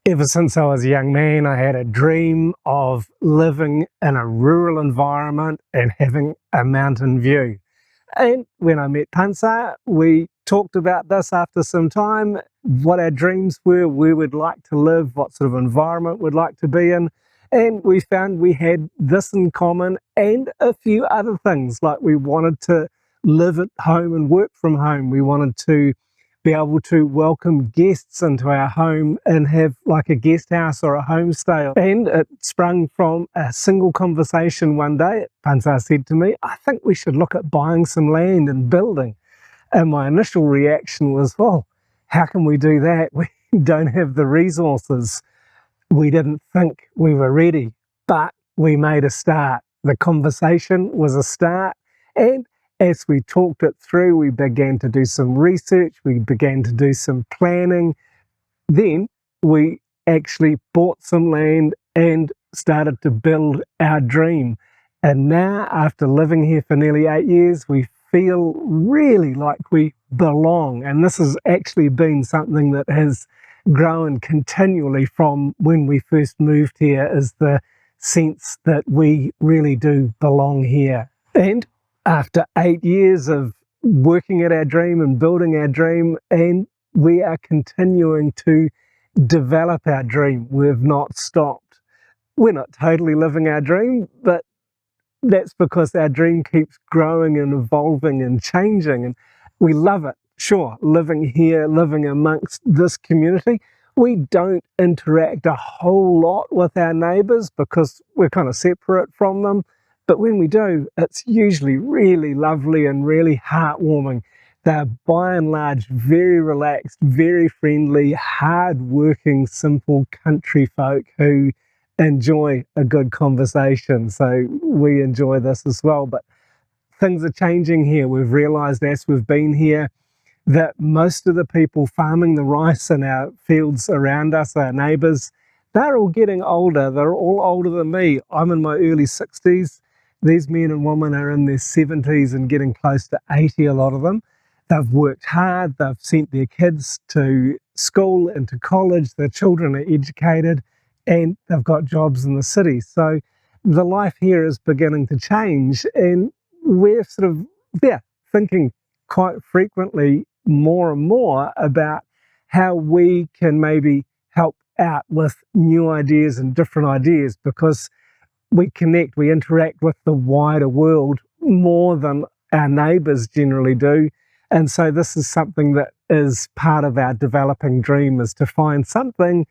Ever since I was a young man, I had a dream of living in a rural environment and having a mountain view. And when I met Pansa, we talked about this after some time, what our dreams were, where we'd like to live, what sort of environment we'd like to be in. And we found we had this in common and a few other things, like we wanted to live at home and work from home. We wanted to be able to welcome guests into our home and have like a guest house or a homestay. And it sprung from a single conversation one day. Pansa said to me, I think we should look at buying some land and building. And my initial reaction was, well, how can we do that? We don't have the resources. We didn't think we were ready, but we made a start. The conversation was a start, and as we talked it through, we began to do some research, we began to do some planning. Then we actually bought some land and started to build our dream. And now, after living here for nearly 8 years, we feel really like we belong. And this has actually been something that has grown continually from when we first moved here, is the sense that we really do belong here. And after 8 years of working at our dream and building our dream, and we are continuing to develop our dream. We've not stopped. We're not totally living our dream, but that's because our dream keeps growing and evolving and changing, and we love it. Sure, living here, living amongst this community, we don't interact a whole lot with our neighbours because we're kind of separate from them. But when we do, it's usually really lovely and really heartwarming. They're by and large very relaxed, very friendly, hard-working, simple country folk who enjoy a good conversation. So we enjoy this as well. But things are changing here. We've realised as we've been here that most of the people farming the rice in our fields around us, our neighbours, they're all getting older. They're all older than me. I'm in my early 60s. These men and women are in their 70s and getting close to 80, a lot of them. They've worked hard. They've sent their kids to school and to college. Their children are educated and they've got jobs in the city. So the life here is beginning to change, and we're sort of, thinking quite frequently more and more about how we can maybe help out with new ideas and different ideas, because we connect, we interact with the wider world more than our neighbours generally do. And so this is something that is part of our developing dream, is to find something,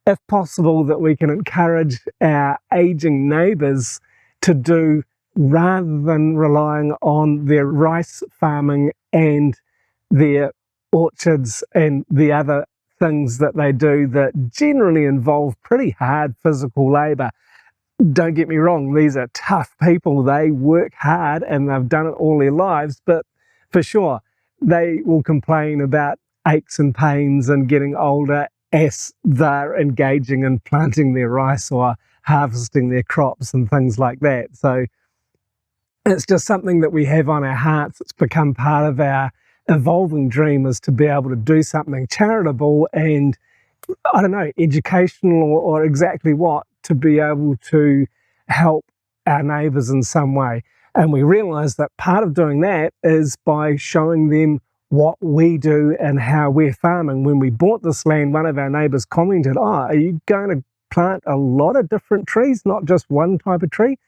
if possible, that we can encourage our ageing neighbours to do, rather than relying on their rice farming and their orchards and the other things that they do that generally involve pretty hard physical labour. Don't get me wrong, these are tough people. They work hard and they've done it all their lives, but for sure, they will complain about aches and pains and getting older as they're engaging in planting their rice or harvesting their crops and things like that. So it's just something that we have on our hearts. It's become part of our evolving dream, is to be able to do something charitable and, I don't know, educational or exactly what, to be able to help our neighbours in some way. And we realise that part of doing that is by showing them what we do and how we're farming. When we bought this land, one of our neighbours commented, are you going to plant a lot of different trees, not just one type of tree?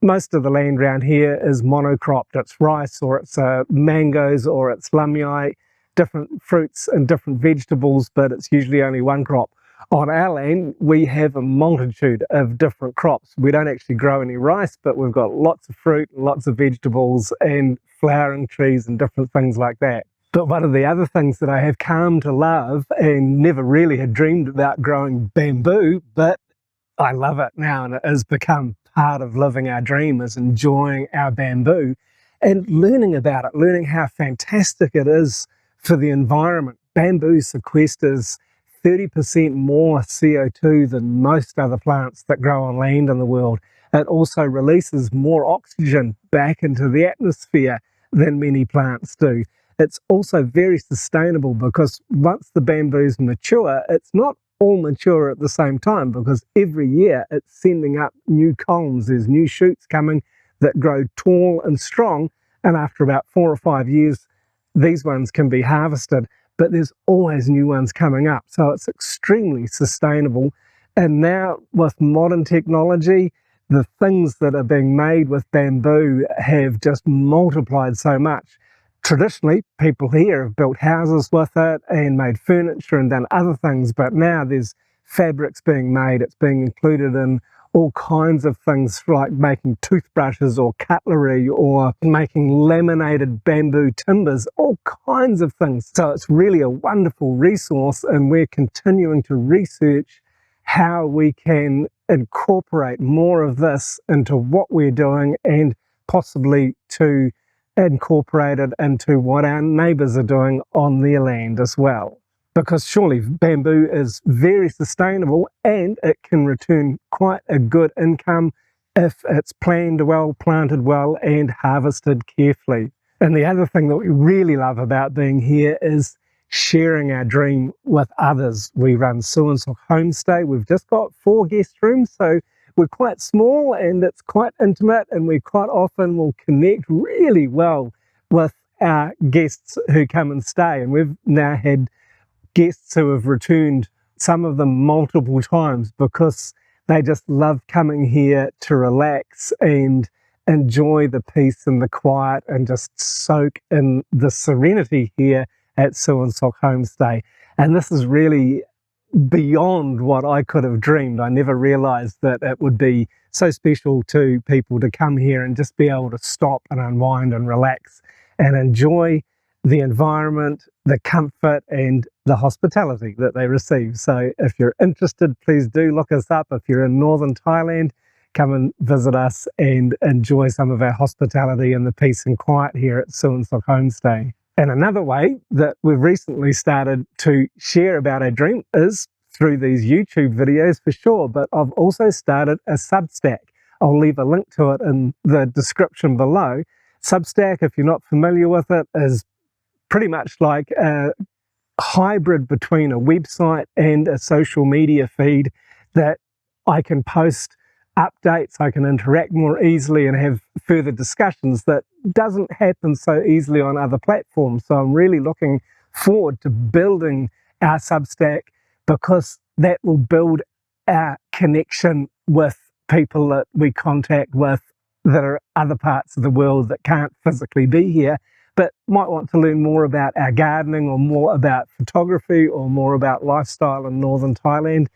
Most of the land around here is monocropped. It's rice, or it's mangoes, or it's lamia, different fruits and different vegetables, but it's usually only one crop. On our land, we have a multitude of different crops. We don't actually grow any rice, but we've got lots of fruit and lots of vegetables and flowering trees and different things like that. But one of the other things that I have come to love, and never really had dreamed about growing bamboo, but I love it now, and it has become part of living our dream, is enjoying our bamboo and learning about it, learning how fantastic it is for the environment. Bamboo sequesters 30% more CO2 than most other plants that grow on land in the world. It also releases more oxygen back into the atmosphere than many plants do. It's also very sustainable, because once the bamboos mature, it's not all mature at the same time, because every year it's sending up new culms. There's new shoots coming that grow tall and strong, and after about 4 or 5 years, these ones can be harvested, but there's always new ones coming up. So it's extremely sustainable. And now with modern technology, the things that are being made with bamboo have just multiplied so much. Traditionally, people here have built houses with it and made furniture and done other things, but now there's fabrics being made. It's being included in all kinds of things, like making toothbrushes or cutlery or making laminated bamboo timbers, all kinds of things. So it's really a wonderful resource, and we're continuing to research how we can incorporate more of this into what we're doing, and possibly to incorporate it into what our neighbours are doing on their land as well. Because surely bamboo is very sustainable, and it can return quite a good income if it's planned well, planted well, and harvested carefully. And the other thing that we really love about being here is sharing our dream with others. We run Suan Sook Homestay. We've just got 4 guest rooms, so we're quite small and it's quite intimate, and we quite often will connect really well with our guests who come and stay. And we've now had guests who have returned, some of them multiple times, because they just love coming here to relax and enjoy the peace and the quiet and just soak in the serenity here at Suan Sook Homestay. And this is really beyond what I could have dreamed. I never realized that it would be so special to people to come here and just be able to stop and unwind and relax and enjoy the environment, the comfort, and the hospitality that they receive. So if you're interested, please do look us up. If you're in northern Thailand, come and visit us and enjoy some of our hospitality and the peace and quiet here at Suan Sook Homestay. And another way that we've recently started to share about our dream is through these YouTube videos for sure, but I've also started a Substack. I'll leave a link to it in the description below. Substack, if you're not familiar with it, is pretty much like a hybrid between a website and a social media feed that I can post updates, I can interact more easily and have further discussions that doesn't happen so easily on other platforms. So I'm really looking forward to building our Substack, because that will build our connection with people that we contact with that are other parts of the world that can't physically be here, but might want to learn more about our gardening or more about photography or more about lifestyle in northern Thailand.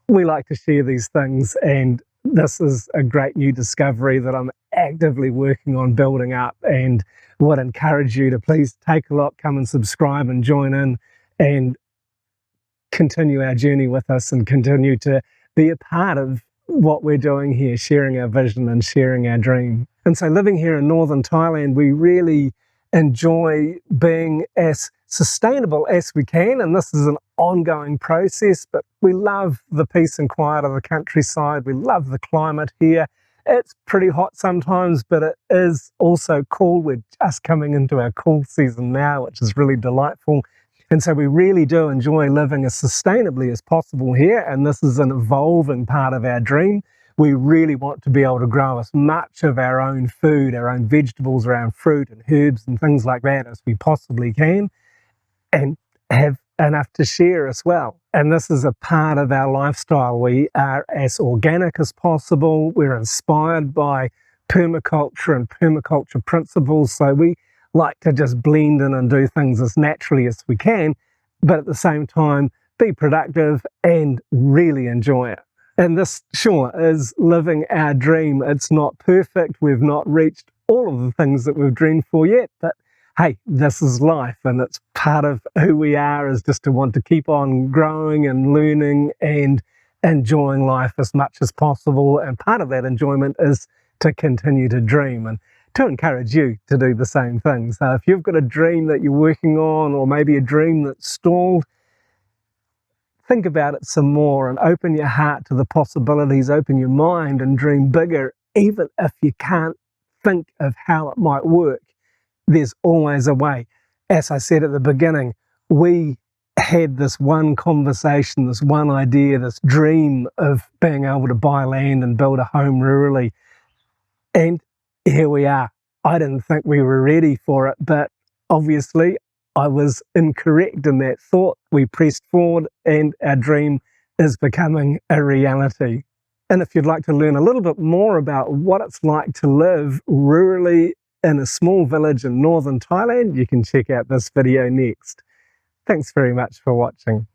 We like to share these things, and this is a great new discovery that I'm actively working on building up, and would encourage you to please take a look, come and subscribe and join in and continue our journey with us and continue to be a part of what we're doing here, sharing our vision and sharing our dream. And so living here in northern Thailand, we really enjoy being as sustainable as we can, and this is an ongoing process, but we love the peace and quiet of the countryside. We love the climate here. It's pretty hot sometimes, but it is also cool. We're just coming into our cool season now, which is really delightful. And so we really do enjoy living as sustainably as possible here, and this is an evolving part of our dream. We really want to be able to grow as much of our own food, our own vegetables, our own fruit and herbs and things like that as we possibly can, and have enough to share as well. And this is a part of our lifestyle. We are as organic as possible. We're inspired by permaculture and permaculture principles, so we like to just blend in and do things as naturally as we can, but at the same time be productive and really enjoy it. And this sure is living our dream. It's not perfect. We've not reached all of the things that we've dreamed for yet, but hey, this is life, and it's part of who we are, is just to want to keep on growing and learning and enjoying life as much as possible. And part of that enjoyment is to continue to dream and to encourage you to do the same thing. So if you've got a dream that you're working on, or maybe a dream that's stalled, think about it some more and open your heart to the possibilities, open your mind and dream bigger. Even if you can't think of how it might work, there's always a way. As I said at the beginning, we had this one conversation, this one idea, this dream of being able to buy land and build a home rurally. And here we are. I didn't think we were ready for it, but obviously I was incorrect in that thought. We pressed forward and our dream is becoming a reality. And if you'd like to learn a little bit more about what it's like to live rurally in a small village in northern Thailand, you can check out this video next. Thanks very much for watching.